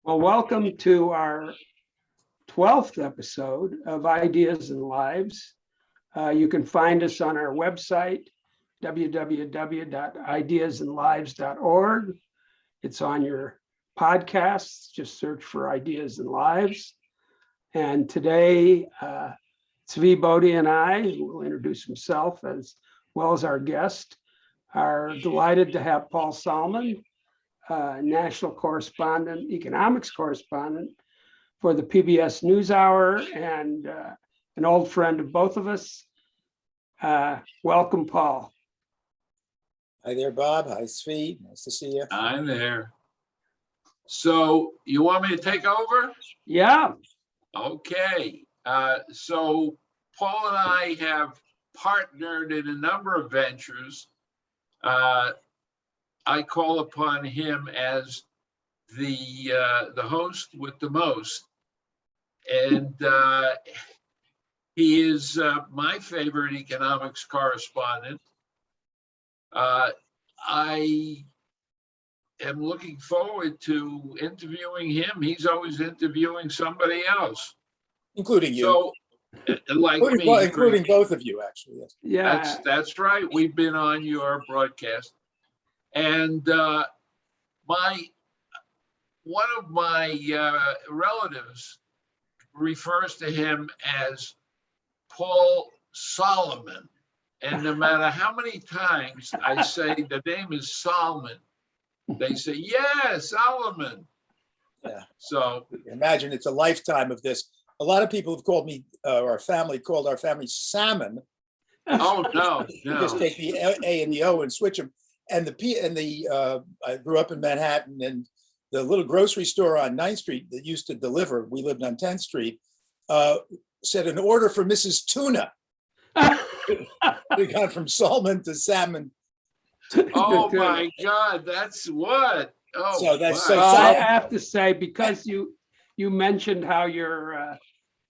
Well, welcome to our 12th episode of Ideas and Lives. You can find us on our website, www.ideasandlives.org. It's on your podcasts, just search for Ideas and Lives. And today, Peabodys and I, who will introduce himself as well as our guest, are delighted to have Paul Solman, national correspondent, economics correspondent for the PBS NewsHour and an old friend of both of us. Welcome, Paul. Hi there, Bob. Hi, Svi. Nice to see you. I'm there. So you want me to take over? Yeah. Okay. So Paul and I have partnered in a number of ventures. I call upon him as the host with the most, and he is my favorite economics correspondent. I am looking forward to interviewing him. He's always interviewing somebody else, Including you. So, like including both of you, actually. Yes. Yeah. That's right. We've been on your broadcast. And one of my relatives refers to him as Paul Solman. And no matter how many times I say the name is Solman, they say, yeah, Solomon. Yeah. So imagine it's a lifetime of this. A lot of people have called me, our family called our family Salmon. Oh, no. You just take the A and the O and switch them. And I grew up in Manhattan, and the little grocery store on 9th Street that used to deliver, we lived on 10th Street, said an order for Mrs. Tuna. We got from Solman to Salmon. Oh my God, that's what? Oh, so that's wow. Well, I have to say, because you mentioned how you're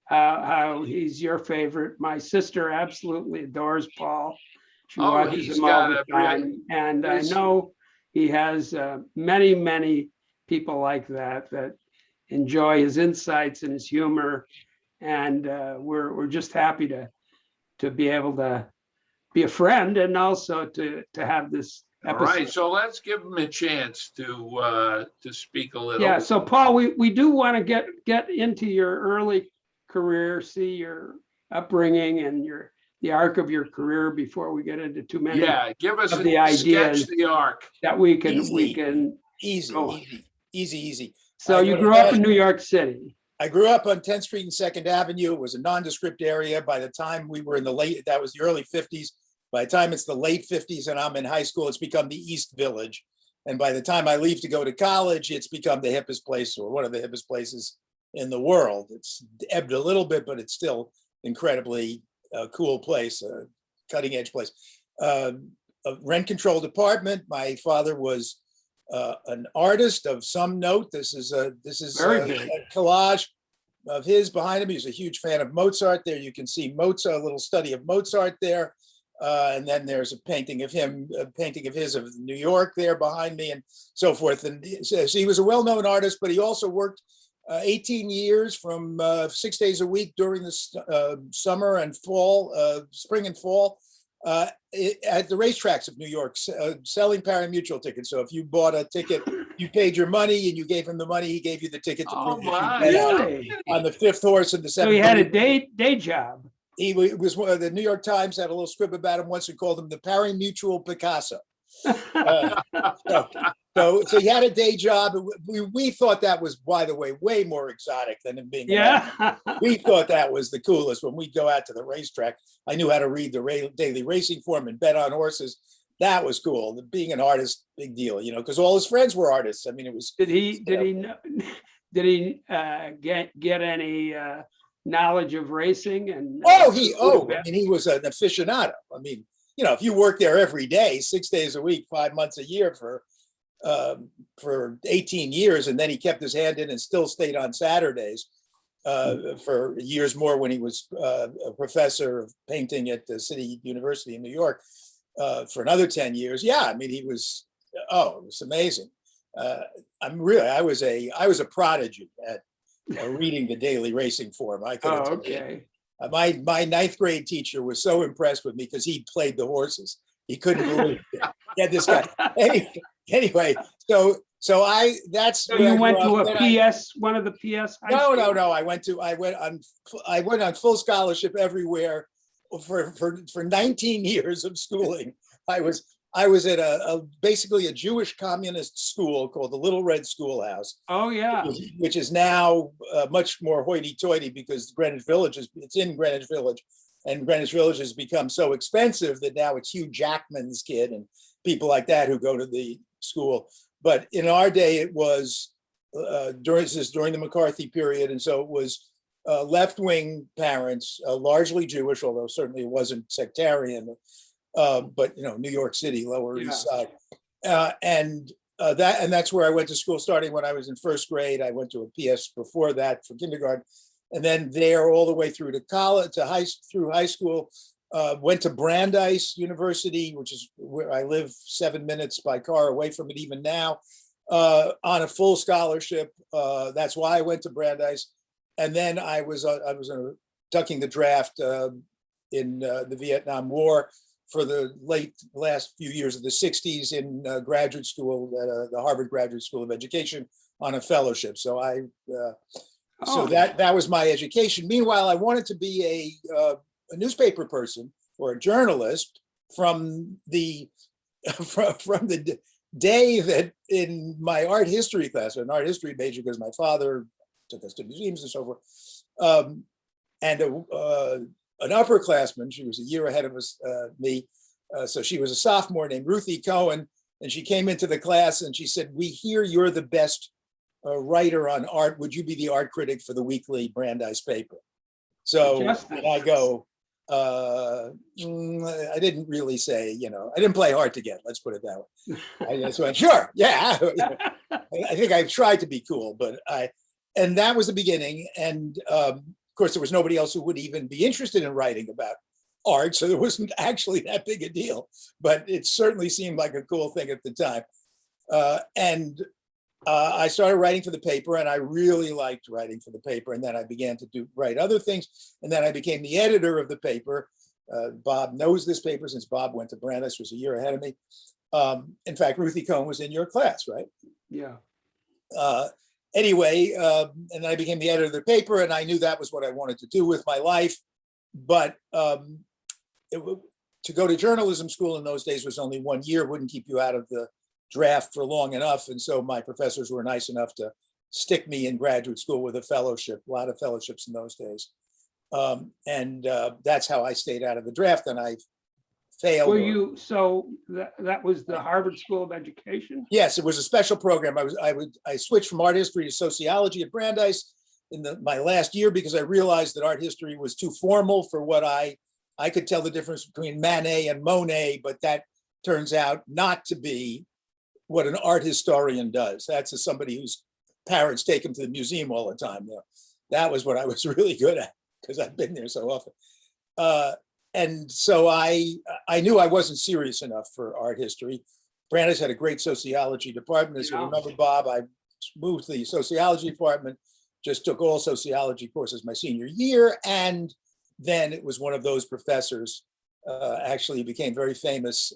how he's your favorite. My sister absolutely adores Paul. She watches him all the time, and I know he has many people like that enjoy his insights and his humor, and we're just happy to be able to be a friend and also to have this episode. All right, so let's give him a chance to speak a little. Yeah, so Paul, we do want to get into your early career, see your upbringing and the arc of your career before we get into too many. Yeah, give us the ideas sketch the arc that we can easy. So you grew up in New York City. I grew up on 10th Street and 2nd Avenue. It was a nondescript area. By the time we were in that was the early 50s. By the time it's the late 50s and I'm in high school, it's become the East Village. And by the time I leave to go to college, it's become the hippest place, or one of the hippest places in the world. It's ebbed a little bit, but it's still incredibly cool place, a cutting edge place. A rent controlled apartment. My father was an artist of some note. This is a collage of his behind him. He's a huge fan of Mozart. There you can see Mozart, a little study of Mozart there. And then there's a painting of his of New York there behind me, and so forth. And so he was a well-known artist, but he also worked 18 years from 6 days a week during the summer and fall, spring and fall, at the racetracks of New York, selling pari-mutuel tickets. So if you bought a ticket, you paid your money and you gave him the money, he gave you the ticket to prove Really? on the fifth horse in the seventh. So he had a day job. He was one of the New York Times had a little script about him once and called him the pari-mutuel Picasso. So he had a day job. We thought that was, by the way, way more exotic than him being. Yeah. We thought that was the coolest when we'd go out to the racetrack. I knew how to read the daily racing form and bet on horses. That was cool. Being an artist, big deal, because all his friends were artists. I mean, it was. Did he get any knowledge of racing? And I mean, he was an aficionado. I mean, if you work there every day, 6 days a week, 5 months a year for 18 years, and then he kept his hand in and still stayed on Saturdays for years more when he was a professor of painting at the City University in New York for another 10 years. Yeah, I mean, it was amazing. I was a prodigy at reading the daily racing form. I could. Oh, okay. My ninth grade teacher was so impressed with me because he played the horses. He couldn't believe it. He had this guy. Anyway, so that's So where you I went grew to up. a PS, one of the PS high No. schools? I went on full scholarship everywhere for 19 years of schooling. I was at basically a Jewish communist school called the Little Red Schoolhouse. Oh, yeah. Which is now much more hoity-toity because it's in Greenwich Village, and Greenwich Village has become so expensive that now it's Hugh Jackman's kid and people like that who go to the school. But in our day, it was during the McCarthy period, and so it was left-wing parents, largely Jewish, although certainly it wasn't sectarian, but New York City, Lower East Side, and that's where I went to school. Starting when I was in first grade, I went to a PS before that for kindergarten, and then there all the way through to college, through high school. Went to Brandeis University, which is where I live 7 minutes by car away from it even now, on a full scholarship. That's why I went to Brandeis. And then I was ducking the draft in the Vietnam War for the last few years of the 60s in graduate school at the Harvard Graduate School of Education on a fellowship. So that was my education. Meanwhile, I wanted to be a newspaper person or a journalist from the day that in my art history class, an art history major, because my father took us to museums and so forth, and an upperclassman, she was a year ahead of me, so she was a sophomore named Ruthie Cohen, and she came into the class and she said, "We hear you're the best writer on art. Would you be the art critic for the weekly Brandeis paper?" So I go, I didn't really say, I didn't play hard to get, let's put it that way. I just went, sure, yeah. I think I tried to be cool, and that was the beginning. And of course, there was nobody else who would even be interested in writing about art, so there wasn't actually that big a deal, but it certainly seemed like a cool thing at the time. I started writing for the paper, and I really liked writing for the paper. And then I began to write other things. And then I became the editor of the paper. Bob knows this paper since Bob went to Brandeis, was a year ahead of me. In fact, Ruthie Cohen was in your class, right? Yeah. Anyway, and then I became the editor of the paper, and I knew that was what I wanted to do with my life. But to go to journalism school in those days was only 1 year, wouldn't keep you out of the draft for long enough. And so my professors were nice enough to stick me in graduate school with a fellowship, a lot of fellowships in those days. That's how I stayed out of the draft, and I failed. So that was the Harvard School of Education? Yes, it was a special program. I switched from art history to sociology at Brandeis in my last year because I realized that art history was too formal for what I could tell the difference between Manet and Monet, but that turns out not to be what an art historian does. That's somebody whose parents take him to the museum all the time. That was what I was really good at because I've been there so often. And so I knew I wasn't serious enough for art history. Brandeis had a great sociology department. As you remember, Bob, I moved to the sociology department, just took all sociology courses my senior year. And then it was one of those professors, actually became very famous,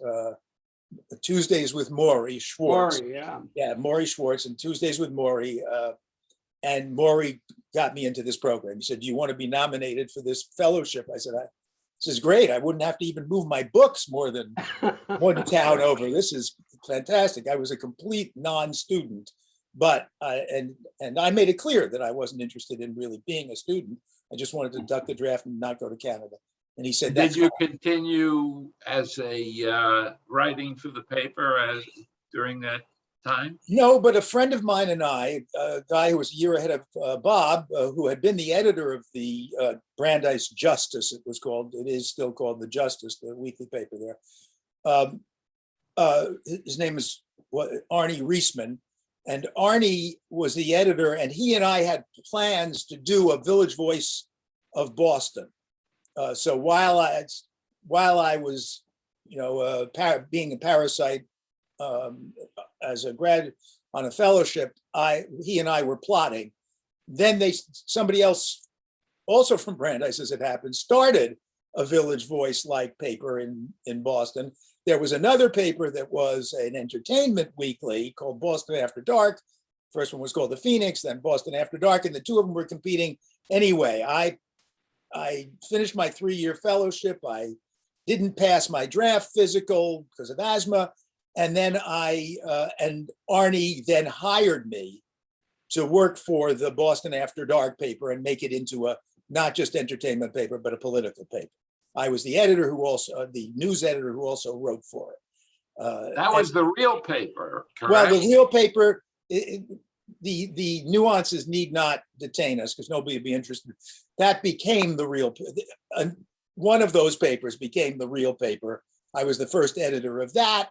Tuesdays with Maury Schwartz. Maury Schwartz and Tuesdays with Maury. And Maury got me into this program. He said, "Do you want to be nominated for this fellowship?" I said, "This is great. I wouldn't have to even move my books more than one town over. This is fantastic." I was a complete non-student, but and I made it clear that I wasn't interested in really being a student. I just wanted to duck the draft and not go to Canada. And he said, "Did you continue as a writing for the paper during that time?" No, but a friend of mine and I, a guy who was a year ahead of Bob, who had been the editor of the Brandeis Justice, it was called. It is still called the Justice, the weekly paper there. His name is Arnie Reisman, and Arnie was the editor, and he and I had plans to do a Village Voice of Boston. So while I was, being a parasite as a grad on a fellowship, he and I were plotting. Then somebody else, also from Brandeis, as it happened, started a Village Voice-like paper in Boston. There was another paper that was an entertainment weekly called Boston After Dark. First one was called The Phoenix, then Boston After Dark, and the two of them were competing anyway. I finished my 3-year fellowship. I didn't pass my draft physical because of asthma. And then and Arnie then hired me to work for the Boston After Dark paper and make it into a not just entertainment paper, but a political paper. I was the editor the news editor who also wrote for it. That was the real paper, correct? Well, the real paper, the nuances need not detain us because nobody would be interested. That became the real, one of those papers became the real paper. I was the first editor of that.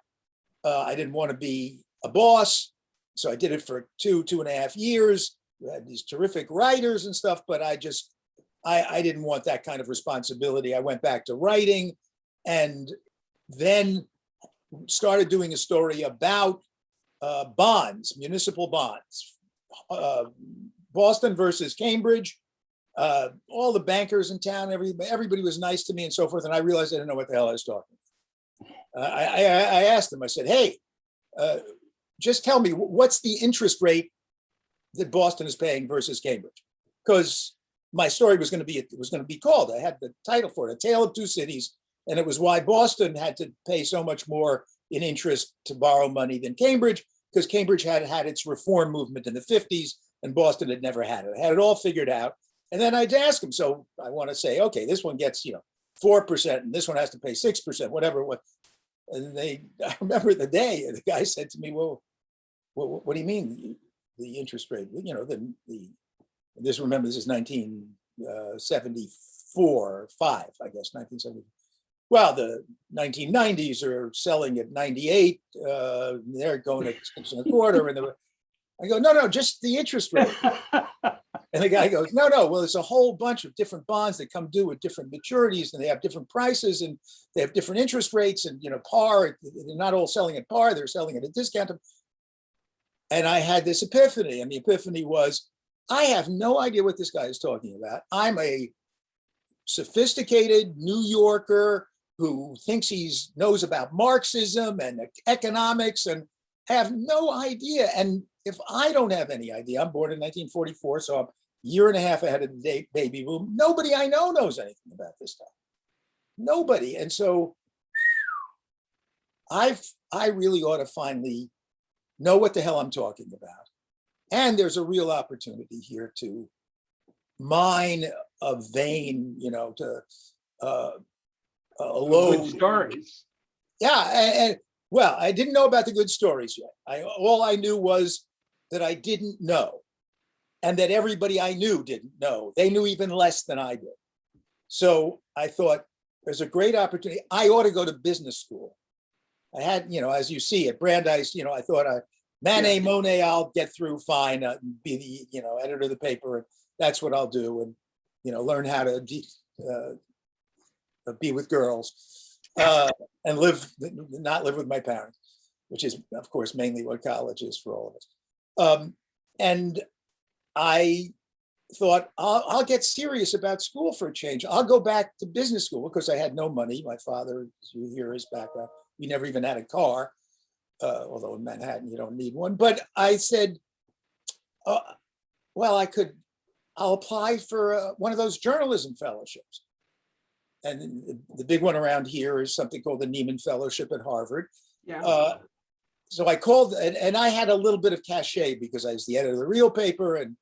I didn't want to be a boss, so I did it for 2.5 years. We had these terrific writers and stuff, but I didn't want that kind of responsibility. I went back to writing and then started doing a story about bonds, municipal bonds, Boston versus Cambridge. All the bankers in town, everybody was nice to me and so forth. And I realized I didn't know what the hell I was talking about. I asked them, I said, hey, just tell me what's the interest rate that Boston is paying versus Cambridge? Because my story was going to be called, I had the title for it, A Tale of Two Cities. And it was why Boston had to pay so much more in interest to borrow money than Cambridge, because Cambridge had its reform movement in the 50s and Boston had never had it. I had it all figured out. And then I'd ask them, so I want to say, okay, this one gets, 4% and this one has to pay 6%, whatever it was. And I remember the day the guy said to me, well, what do you mean the interest rate? This is 1974 or 5, I guess, 1970. Well, the 1990s are selling at 98. They're going at 6.25. And I go, no, just the interest rate. And the guy goes, no, well, there's a whole bunch of different bonds that come due with different maturities and they have different prices and they have different interest rates and, par, they're not all selling at par, they're selling at a discount. And I had this epiphany, and the epiphany was, I have no idea what this guy is talking about. I'm a sophisticated New Yorker who thinks he knows about Marxism and economics and have no idea. And if I don't have any idea, I'm born in 1944, so I'm a year and a half ahead of the baby boom. Nobody I know knows anything about this stuff. Nobody. And so I really ought to finally know what the hell I'm talking about. And there's a real opportunity here to mine a vein, to Good stories. Yeah, well, I didn't know about the good stories yet. All I knew was that I didn't know, and that everybody I knew didn't know. They knew even less than I did. So I thought, there's a great opportunity. I ought to go to business school. I had, as you see at Brandeis, I thought Monet, I'll get through fine, be the, editor of the paper, and that's what I'll do, and, learn how to be with girls and not live with my parents, which is, of course, mainly what college is for all of us. And I thought, I'll get serious about school for a change. I'll go back to business school because I had no money. My father, as you hear his background, we never even had a car, although in Manhattan, you don't need one. But I said, well, I'll apply for one of those journalism fellowships. And the big one around here is something called the Nieman Fellowship at Harvard. Yeah. So I called, and I had a little bit of cachet because I was the editor of the real paper, and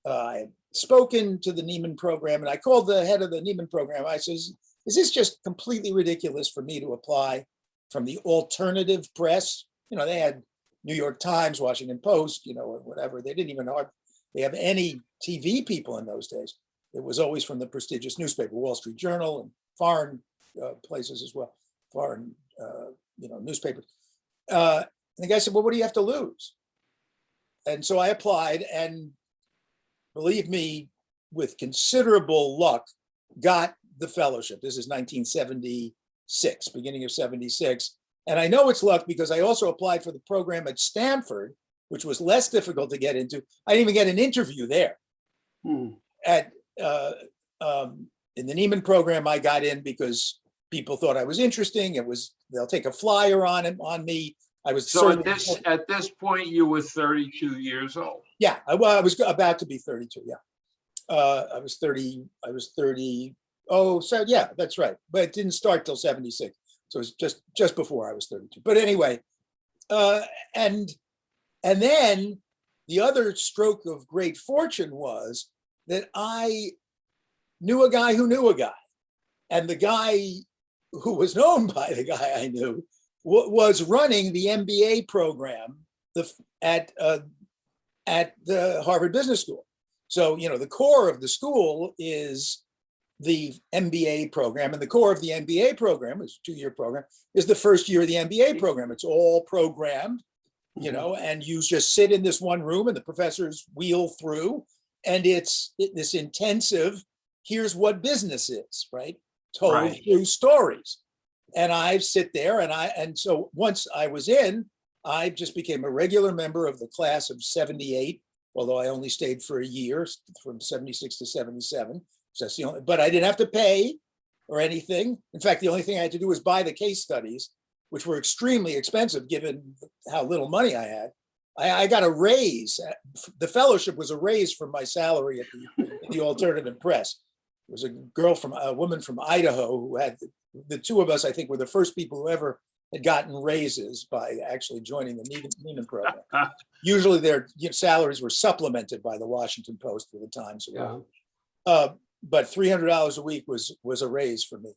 I had spoken to the Neiman program, and I called the head of the Neiman program. I says, is this just completely ridiculous for me to apply from the alternative press? They had New York Times, Washington Post, or whatever. They didn't even have any TV people in those days. It was always from the prestigious newspaper, Wall Street Journal, and foreign places as well, foreign, newspapers. And the guy said, well, what do you have to lose? And so I applied, and believe me, with considerable luck, got the fellowship. This is 1976, beginning of 76. And I know it's luck because I also applied for the program at Stanford, which was less difficult to get into. I didn't even get an interview there. At in the Neiman program, I got in because people thought I was interesting. They'll take a flyer on me. I was So at this point, you were 32 years old. Yeah, I was about to be 32. Yeah, I was 30. Oh, so yeah, that's right. But it didn't start till 76. So it was just before I was 32. But anyway, and then the other stroke of great fortune was that I knew a guy who knew a guy, and the guy who was known by the guy I knew was running the MBA program at the Harvard Business School. So, the core of the school is the MBA program, and the core of the MBA program, is a 2-year program, is the first year of the MBA program. It's all programmed, and you just sit in this one room and the professors wheel through, and it's this intensive, here's what business is, right? Told through stories. And I sit there and so once I was in, I just became a regular member of the class of 78, although I only stayed for a year from 76 to 77. So that's the only, but I didn't have to pay or anything. In fact, the only thing I had to do was buy the case studies, which were extremely expensive given how little money I had. I got a raise. The fellowship was a raise from my salary at the alternative press. It was a woman from Idaho who had, the two of us, I think, were the first people who ever had gotten raises by actually joining the Neiman program. Usually their salaries were supplemented by the Washington Post or the Times. But $300 a week was a raise for me.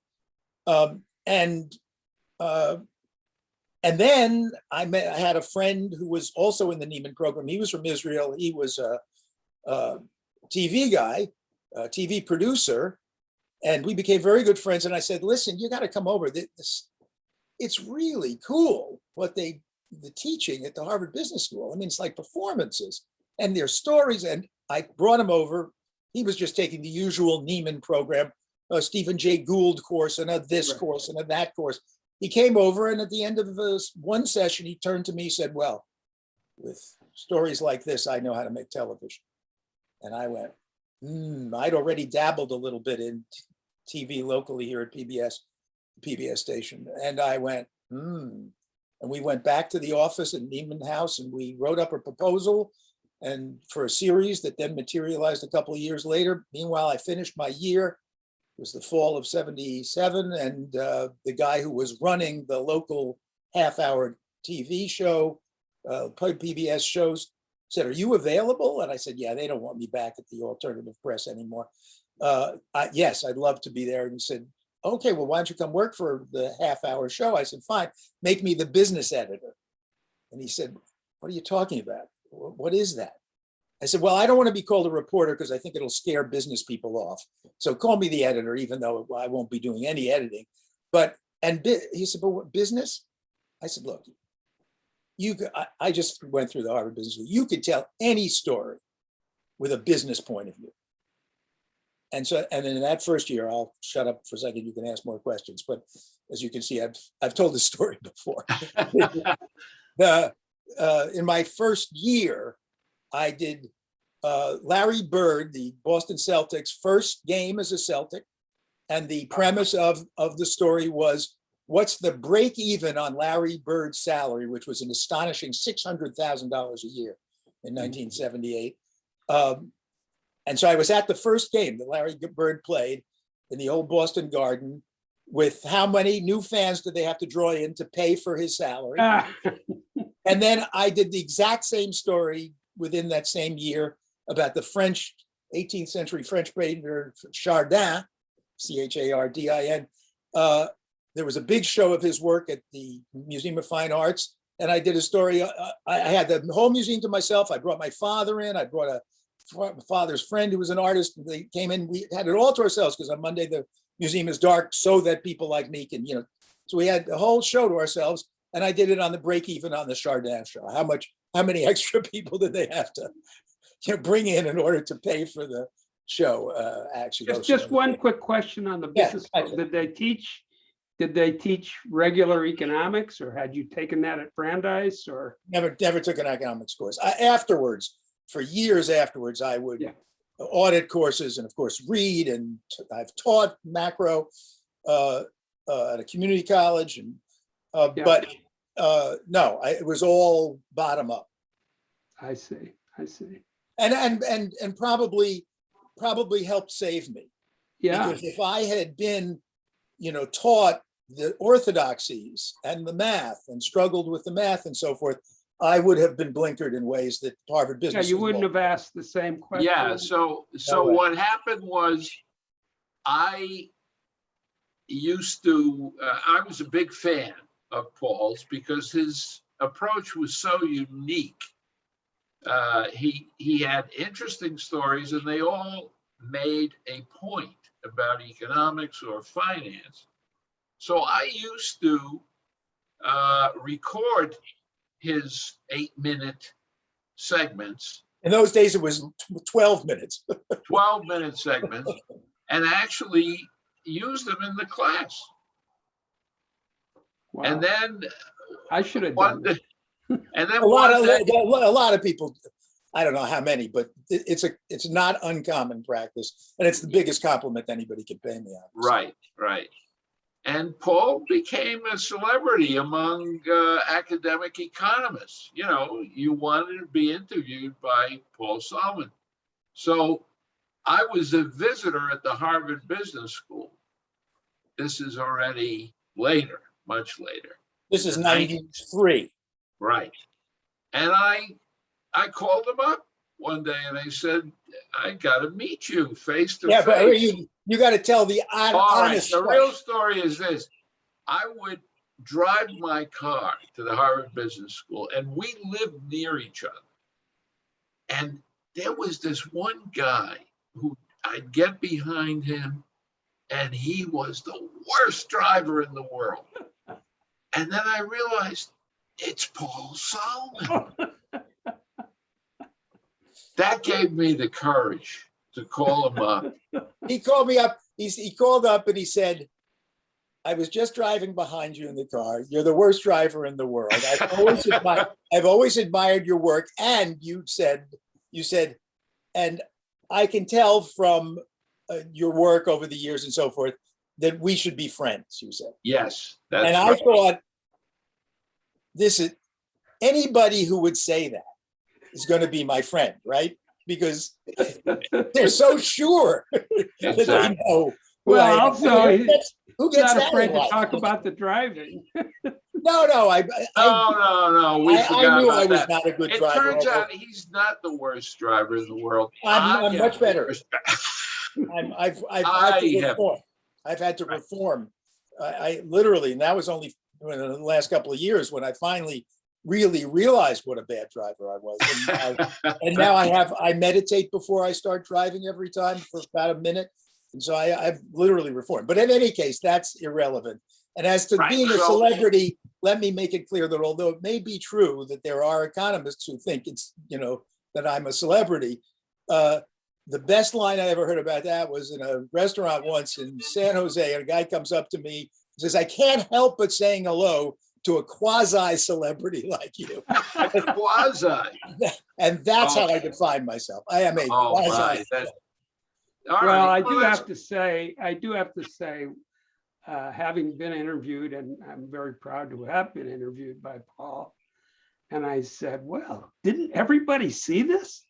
And then I had a friend who was also in the Neiman program. He was from Israel. He was a TV guy, a TV producer, and we became very good friends. And I said, listen, you got to come over. It's really cool what the teaching at the Harvard Business School. I mean, it's like performances and their stories. And I brought him over. He was just taking the usual Neiman program, a Stephen Jay Gould course and a this course and a that course. He came over, and at the end of one session, he turned to me and said, well, with stories like this, I know how to make television. And I went, I'd already dabbled a little bit in TV locally here at PBS station. And I went, And we went back to the office at Neiman House, and we wrote up a proposal and for a series that then materialized a couple of years later. Meanwhile, I finished my year. It was the fall of 77, and the guy who was running the local half-hour TV show, PBS shows, said, are you available? And I said, yeah, they don't want me back at the alternative press anymore. Yes, I'd love to be there. And he said, okay, well, why don't you come work for the half-hour show? I said, fine, make me the business editor. And he said, what are you talking about? What is that? I said, well, I don't want to be called a reporter because I think it'll scare business people off. So call me the editor, even though I won't be doing any editing. He said, but what business? I said, look, I just went through the Harvard Business School. You could tell any story with a business point of view. And then in that first year, I'll shut up for a second. You can ask more questions. But as you can see, I've told this story before. In my first year, I did Larry Bird, the Boston Celtics' first game as a Celtic. And the premise of the story was, what's the break even on Larry Bird's salary, which was an astonishing $600,000 a year in 1978. And so I was at the first game that Larry Bird played in the old Boston Garden with how many new fans did they have to draw in to pay for his salary. And then I did the exact same story within that same year about the French, 18th century French painter Chardin, Chardin. There was a big show of his work at the Museum of Fine Arts. And I did a story. I had the whole museum to myself. I brought my father in. I brought my father's friend who was an artist. They came in. We had it all to ourselves because on Monday the museum is dark so that people like me can, So we had the whole show to ourselves. And I did it on the break even on the Chardin show. How many extra people did they have to bring in order to pay for the show? Actually, just one quick question on the business. Did they teach did they teach regular economics, or had you taken that at Brandeis, or? Never took an economics course. Afterwards, for years afterwards, I would Yeah. audit courses and of course read, and I've taught macro at a community college, and Yeah. but no, it was all bottom up, I see. and probably helped save me, Yeah, because if I had been, taught the orthodoxies and the math and struggled with the math and so forth, I would have been blinkered in ways that Harvard yeah, Business you School wouldn't have asked the same question. Yeah, so No way. what happened was I was a big fan of Paul's because his approach was so unique. He had interesting stories, and they all made a point about economics or finance. So I used to record his 8-minute segments, In those days, it was 12 minutes. 12-minute segments, and actually use them in the class. Wow. And then I should have done that. and then A one day, lot of people, I don't know how many, but it's not uncommon practice, and it's the biggest compliment anybody can pay me on. right. And Paul became a celebrity among academic economists. You wanted to be interviewed by Paul Solman. So I was a visitor at the Harvard Business School. This is already later, much later. This is 93. Right. And I called them up one day and I said, I got to meet you face to Yeah, but face. you got to tell the All right, honest the story. real story is this. I would drive my car to the Harvard Business School, and we lived near each other. And there was this one guy who I'd get behind him, and he was the worst driver in the world. And then I realized it's Paul Solman. That gave me the courage to call him up. He called me up. He called up and he said, I was just driving behind you in the car. You're the worst driver in the world. I've always admired your work. And you said, and I can tell from your work over the years and so forth that we should be friends, you said. Yes, that's And I right. thought, this is anybody who would say that is going to be my friend, right? Because they're so sure that they Exactly. know. Well, who I am. also, Who He's gets not that afraid in to life? talk about the driving. No, No, we I forgot knew I about was that. not a good It driver. turns although out he's not the worst driver in the world. I'm I much have better. respect. I've had I to have- reform. I've had to Right. reform. I literally, and that was only in the last couple of years when I finally really realized what a bad driver I was. And now I meditate before I start driving every time for about a minute. And so I've literally reformed. But in any case, that's irrelevant. And as to Right, being a so- celebrity, let me make it clear that although it may be true that there are economists who think it's, that I'm a celebrity, the best line I ever heard about that was in a restaurant once in San Jose. And a guy comes up to me and says, I can't help but saying hello to a quasi-celebrity like you. Quasi. And that's Oh. how I define myself. I am a Oh, quasi. right. All Well, right. I do that's- have to say, having been interviewed, and I'm very proud to have been interviewed by Paul. And I said, well, didn't everybody see this?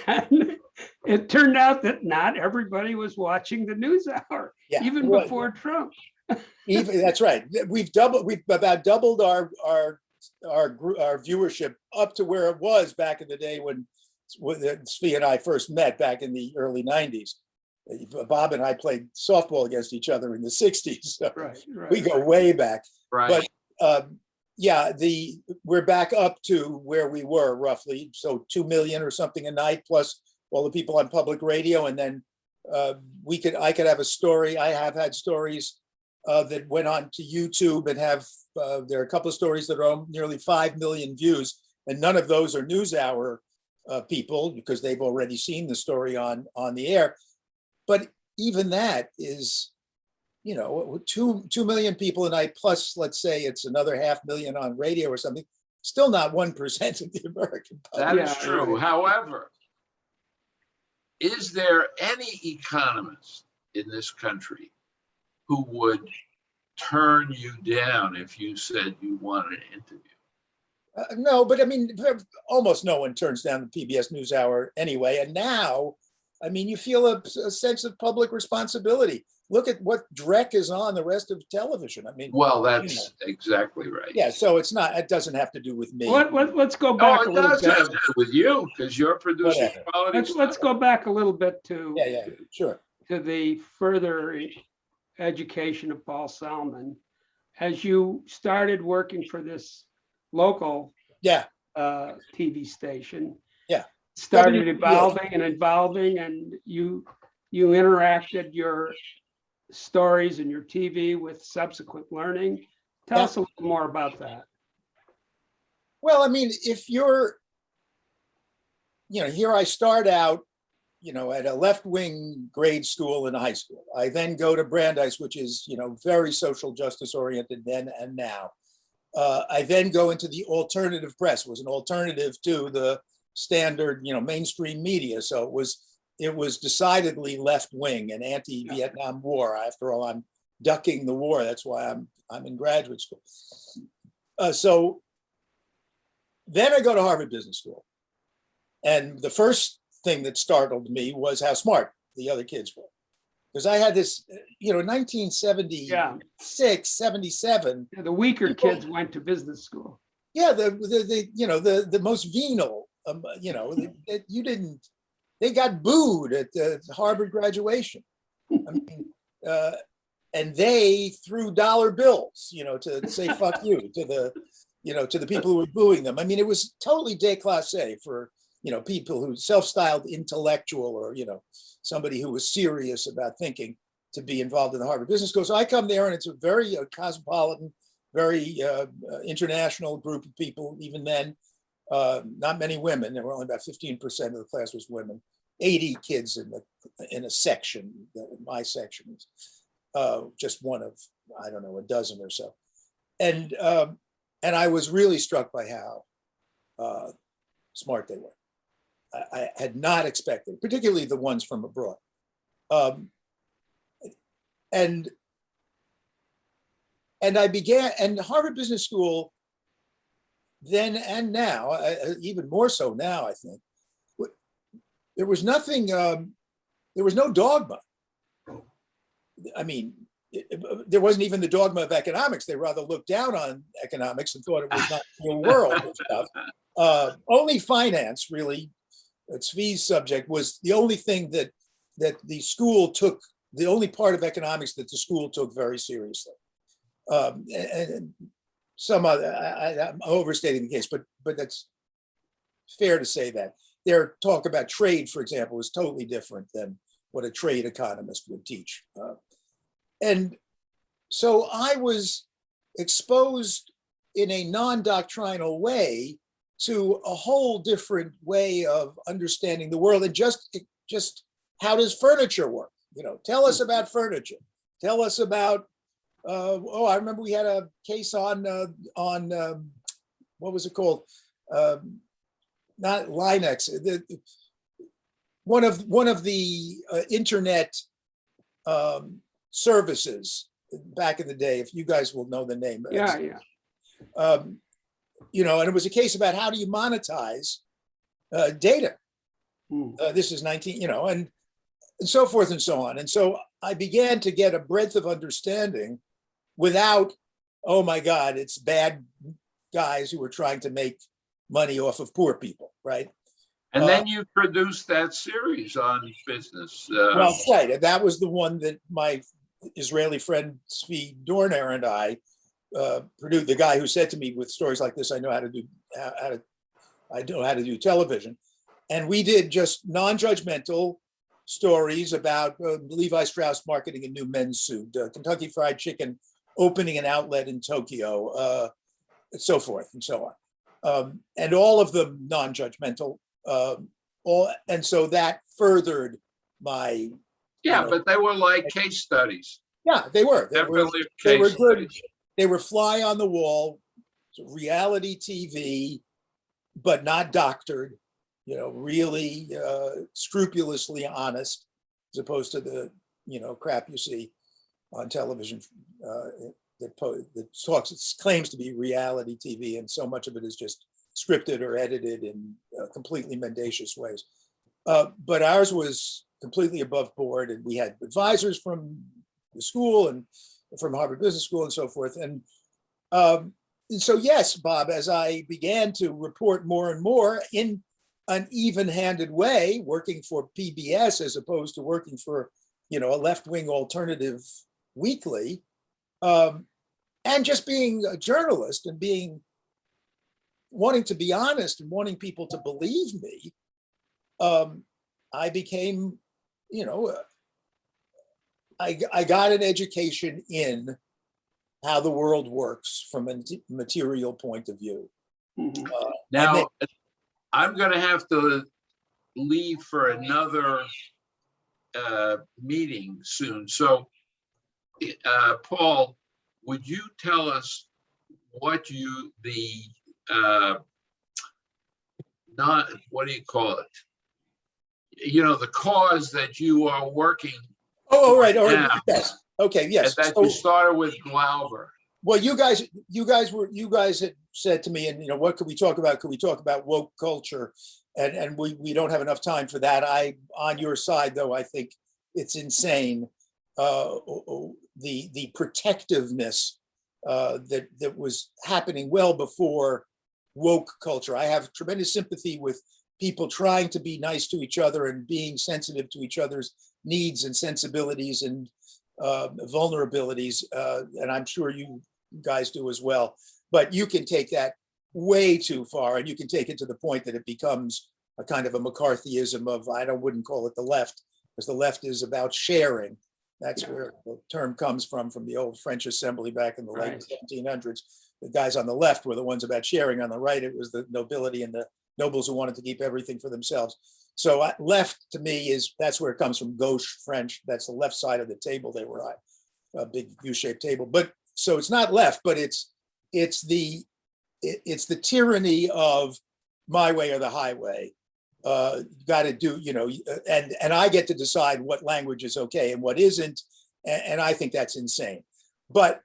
And it turned out that not everybody was watching the NewsHour, Yeah, even well, before Trump. That's right. We've about doubled our viewership up to where it was back in the day when Svi and I first met back in the early 90s. Bob and I played softball against each other in the 60s. So Right. we go way back. Right. But yeah, we're back up to where we were roughly. So 2 million or something a night, plus all the people on public radio. And then I could have a story. I have had stories that went on to YouTube and there are a couple of stories that are nearly 5 million views. And none of those are NewsHour people because they've already seen the story on the air. But even that is 2 million people a night, plus let's say it's another 500,000 on radio or something, still not 1% of the American That public. is true. However, is there any economist in this country who would turn you down if you said you wanted an interview? No, but I mean, almost no one turns down the PBS NewsHour anyway. And now, I mean, you feel a sense of public responsibility. Look at what Drek is on the rest of television. I mean, well, that's exactly right. Yeah, so it's not. It doesn't have to do with me. Let's go back a it little does bit. have to do with you because you're producing quality. Let's go back a little bit to Sure. to the further education of Paul Solman. As you started working for this local TV station, started evolving, and you interacted your stories and your TV with subsequent learning. Tell us a little more about that. Well, I mean, if you're, here I start out, at a left-wing grade school in high school. I then go to Brandeis, which is, very social justice oriented then and now. I then go into the alternative press, was an alternative to the standard, mainstream media. So it was decidedly left-wing and anti-Vietnam War. After all, I'm ducking the war. That's why I'm in graduate school. So then I go to Harvard Business School. And the first thing that startled me was how smart the other kids were. Because I had this, 1976, 77. The weaker kids went to business school. Yeah, the most venal, they got booed at the Harvard graduation. I mean, and they threw dollar bills, to say fuck you to the people who were booing them. I mean, it was totally déclassé for, people who self-styled intellectual or, somebody who was serious about thinking to be involved in the Harvard Business School. So I come there and it's a very cosmopolitan, very international group of people. Even then, not many women. There were only about 15% of the class was women. 80 kids in a section. My section was just one of, I don't know, a dozen or so. And I was really struck by how smart they were. I had not expected, particularly the ones from abroad. And I began, and Harvard Business School, then and now, even more so now, I think, there was nothing, there was no dogma. I mean, there wasn't even the dogma of economics. They rather looked down on economics and thought it was not the real world and stuff. Only finance, really, Tzvi's subject, was the only thing that the school took, the only part of economics that the school took very seriously. And some other, I'm overstating the case, but that's fair to say that. Their talk about trade, for example, was totally different than what a trade economist would teach. And so I was exposed in a non-doctrinal way to a whole different way of understanding the world, and just how does furniture work? Tell us about furniture. Tell us about. I remember we had a case on what was it called? Not Linux. One of the internet services back in the day. If you guys will know the name. Yeah. And it was a case about how do you monetize data. This is 19, and so forth and so on. And so I began to get a breadth of understanding without, oh my God, it's bad guys who were trying to make money off of poor people, right? And then you produced that series on business. Well, right. That was the one that my Israeli friend Tzvi Dorner and I produced. The guy who said to me, with stories like this, I know how to do television. And we did just non-judgmental stories about Levi Strauss marketing a new men's suit, Kentucky Fried Chicken opening an outlet in Tokyo, and so forth and so on. And all of them non-judgmental. And so that furthered my. Yeah, but they were like case studies. Yeah, they were. Definitely a They were case good. study. They were fly on the wall, reality TV, but not doctored. Really scrupulously honest, as opposed to the crap you see on television that claims to be reality TV, and so much of it is just scripted or edited in completely mendacious ways. But ours was completely above board, and we had advisors from the school and from Harvard Business School and so forth. And so, yes, Bob, as I began to report more and more in an even-handed way, working for PBS as opposed to working for, a left-wing alternative weekly, and just being a journalist and wanting to be honest and wanting people to believe me, I became, I got an education in how the world works from a material point of view. Now, I'm going to have to leave for another meeting soon. So, Paul, would you tell us what what do you call it? The cause that you are working. Oh, all right. Now, Yes. Okay. Yes. And that you started with Glauber. Well, you guys had said to me, and what could we talk about? Could we talk about woke culture? And we don't have enough time for that. On your side, though, I think it's insane. The protectiveness that was happening well before woke culture. I have tremendous sympathy with people trying to be nice to each other and being sensitive to each other's needs and sensibilities and vulnerabilities, and I'm sure you guys do as well. But you can take that way too far, and you can take it to the point that it becomes a kind of a McCarthyism of, wouldn't call it the left, because the left is about sharing. That's where the term comes from the old French assembly back in the late 1700s. The guys on the left were the ones about sharing. On the right, it was the nobility and the nobles who wanted to keep everything for themselves. So left to me that's where it comes from, gauche French. That's the left side of the table they were at, a big U-shaped table. But so it's not left, but it's the tyranny of my way or the highway. Got to do, and I get to decide what language is okay and what isn't. And I think that's insane. But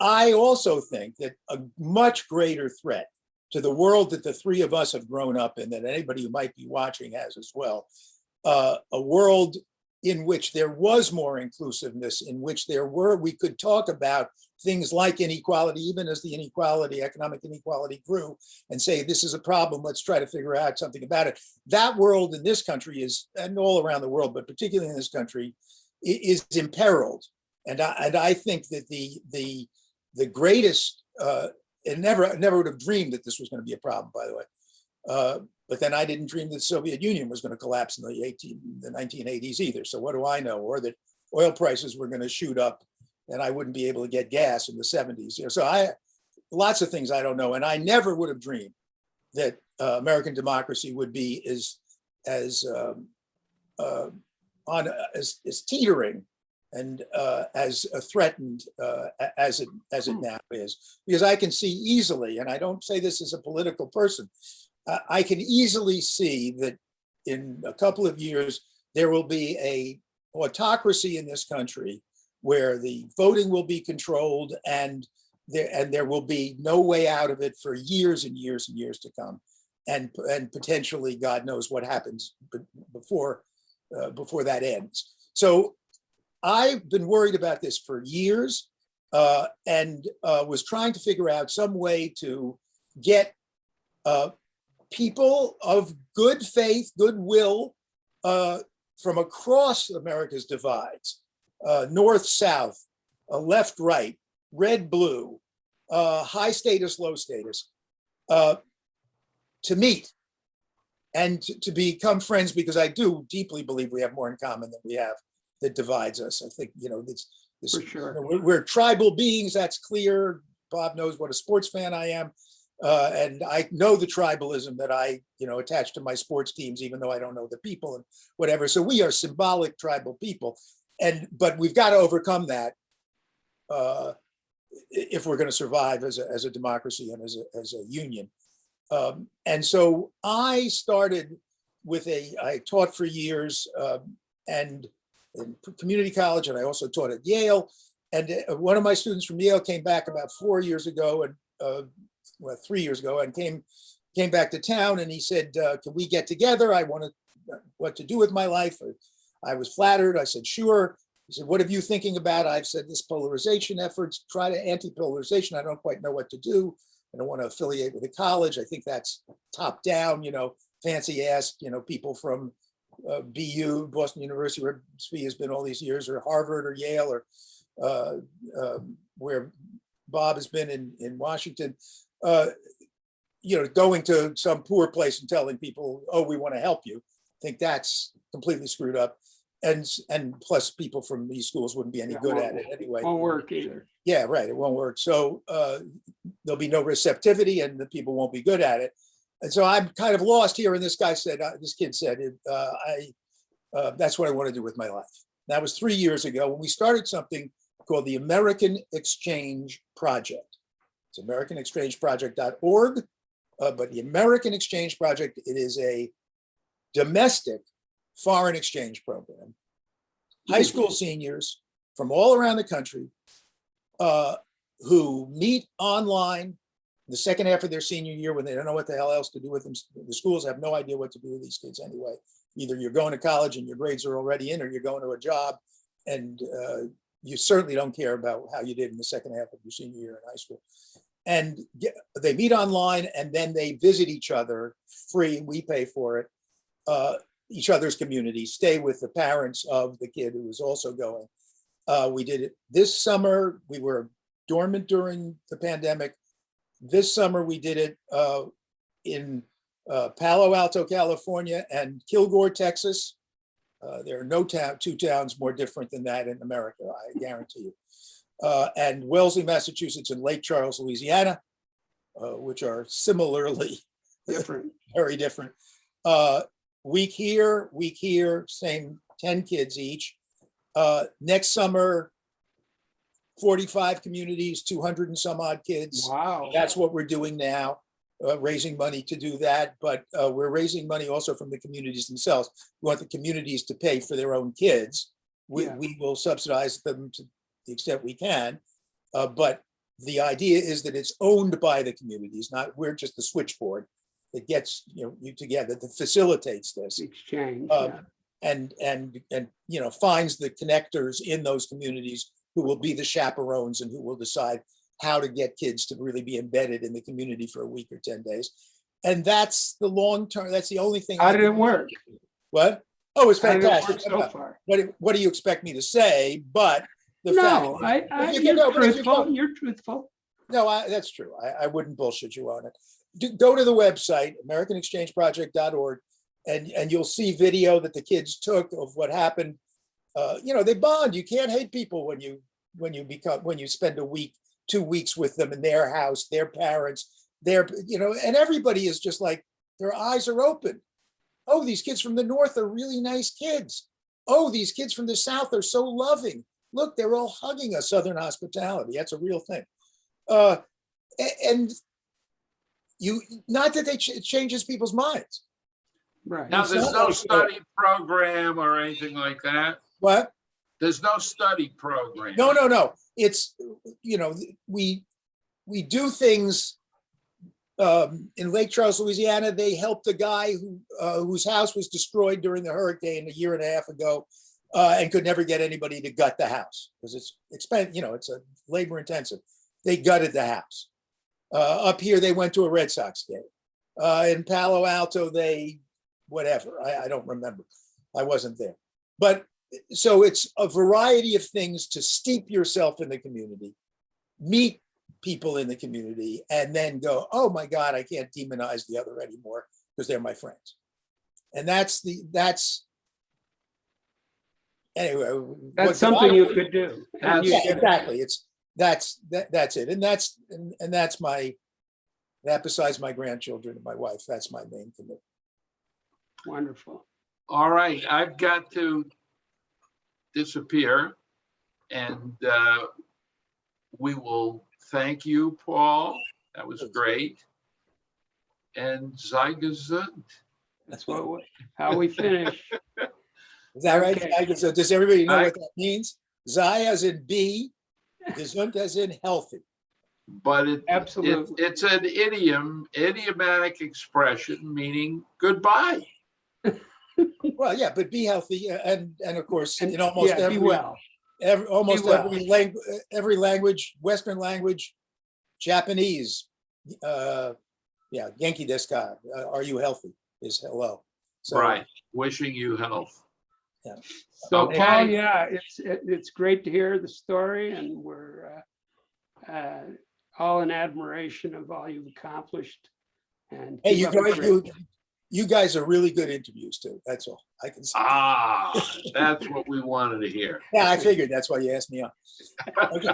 I also think that a much greater threat to the world that the three of us have grown up in, that anybody who might be watching has as well, a world in which there was more inclusiveness, in which we could talk about things like inequality, even as the economic inequality grew, and say, this is a problem, let's try to figure out something about it. That world in this country and all around the world, but particularly in this country, is imperiled. And I think that the greatest, and never would have dreamed that this was going to be a problem, by the way. But then I didn't dream that the Soviet Union was going to collapse in the 1980s either. So what do I know? Or that oil prices were going to shoot up and I wouldn't be able to get gas in the 70s. So lots of things I don't know. And I never would have dreamed that American democracy would be as teetering and as threatened as it now is, because I can see easily, and I don't say this as a political person, I can easily see that in a couple of years there will be a autocracy in this country where the voting will be controlled, and there will be no way out of it for years and years and years to come, and potentially God knows what happens before that ends. So I've been worried about this for years, and was trying to figure out some way to get people of good faith, goodwill from across America's divides, north, south, left, right, red, blue, high status, low status, to meet and to become friends, because I do deeply believe we have more in common than we have that divides us. I think, this For sure. We're tribal beings, that's clear. Bob knows what a sports fan I am. And I know the tribalism that I, attach to my sports teams, even though I don't know the people and whatever. So we are symbolic tribal people. But we've got to overcome that. if we're going to survive as a democracy and as a union. And so I started with I taught for years and in community college, and I also taught at Yale. And one of my students from Yale came back about 4 years ago, and well, 3 years ago, and came back to town, and he said, "Can we get together? I want to what to do with my life." I was flattered. I said, "Sure." He said, "What are you thinking about?" I've said, "This polarization efforts, try to anti-polarization. I don't quite know what to do. I don't want to affiliate with a college. I think that's top down, fancy ass, people from BU, Boston University, where SVI has been all these years, or Harvard or Yale, or where Bob has been in Washington, going to some poor place and telling people, oh, we want to help you. I think that's completely screwed up. And plus people from these schools wouldn't be any good at it anyway. Won't work either. Yeah, right. It won't work. So there'll be no receptivity and the people won't be good at it. And so I'm kind of lost here. And this kid said, that's what I want to do with my life. That was 3 years ago when we started something called the American Exchange Project. It's AmericanExchangeProject.org. But the American Exchange Project, it is a domestic foreign exchange program. High school seniors from all around the country who meet online the second half of their senior year when they don't know what the hell else to do with them. The schools have no idea what to do with these kids anyway. Either you're going to college and your grades are already in, or you're going to a job and you certainly don't care about how you did in the second half of your senior year in high school. And they meet online and then they visit each other free, we pay for it, each other's communities, stay with the parents of the kid who was also going. We did it this summer. We were dormant during the pandemic. This summer we did it in Palo Alto, California and Kilgore, Texas. There are no two towns more different than that in America, I guarantee you. And Wellesley, Massachusetts and Lake Charles, Louisiana, which are similarly Different. very different. Week here, same 10 kids each. Next summer, 45 communities, 200 and some odd kids. Wow. That's what we're doing now, raising money to do that. But we're raising money also from the communities themselves. We want the communities to pay for their own kids. We will subsidize them to the extent we can. But the idea is that it's owned by the communities, not we're just the switchboard that gets you together, that facilitates this Exchange. and finds the connectors in those communities who will be the chaperones and who will decide how to get kids to really be embedded in the community for a week or 10 days. And that's the long term. That's the only thing. How did it work? What? Oh, it's How did it work fantastic. so far? What do you expect me to say? But the No, fact, you're truthful. You're truthful. No, that's true. I wouldn't bullshit you on it. Go to the website, AmericanExchangeProject.org, and you'll see video that the kids took of what happened. They bond. You can't hate people when you spend a week, 2 weeks with them in their house, their parents, and everybody is just like, their eyes are open. Oh, these kids from the North are really nice kids. Oh, these kids from the South are so loving. Look, they're all hugging us. Southern hospitality. That's a real thing. And not that it changes people's minds. Right. Now, there's no study program or anything like that. What? There's no study program. No. It's, we do things in Lake Charles, Louisiana. They helped a guy whose house was destroyed during the hurricane a year and a half ago and could never get anybody to gut the house because it's expensive, it's a labor intensive. They gutted the house. Up here, they went to a Red Sox game. In Palo Alto, whatever, I don't remember. I wasn't there. But so it's a variety of things to steep yourself in the community, meet people in the community, and then go, oh my God, I can't demonize the other anymore because they're my friends. And that's anyway. That's something you could do. Yeah, exactly. That's it. And that's that besides my grandchildren and my wife, that's my main commitment. Wonderful. All right, I've got to disappear, and we will thank you, Paul. That was great. And sei gesund. That's how we finish. Is that right? Okay. So does everybody know what that means? Sei as in be, gesund as in healthy. But Absolutely. it's an idiomatic expression meaning goodbye. Well, yeah, but be healthy, and of course, And in almost yeah, be well. almost Be well. every language, Western language, Japanese, yeah, Genki desu ka? Are you healthy? Is hello. So, Right. Wishing you health. Yeah. So Okay. Paul, yeah, it's great to hear the story, and we're all in admiration of all you've accomplished. And hey, keep up the great- you guys are really good interviews too. That's all I can say. Ah, that's what we wanted to hear. Yeah, I figured that's why you asked me on. Okay.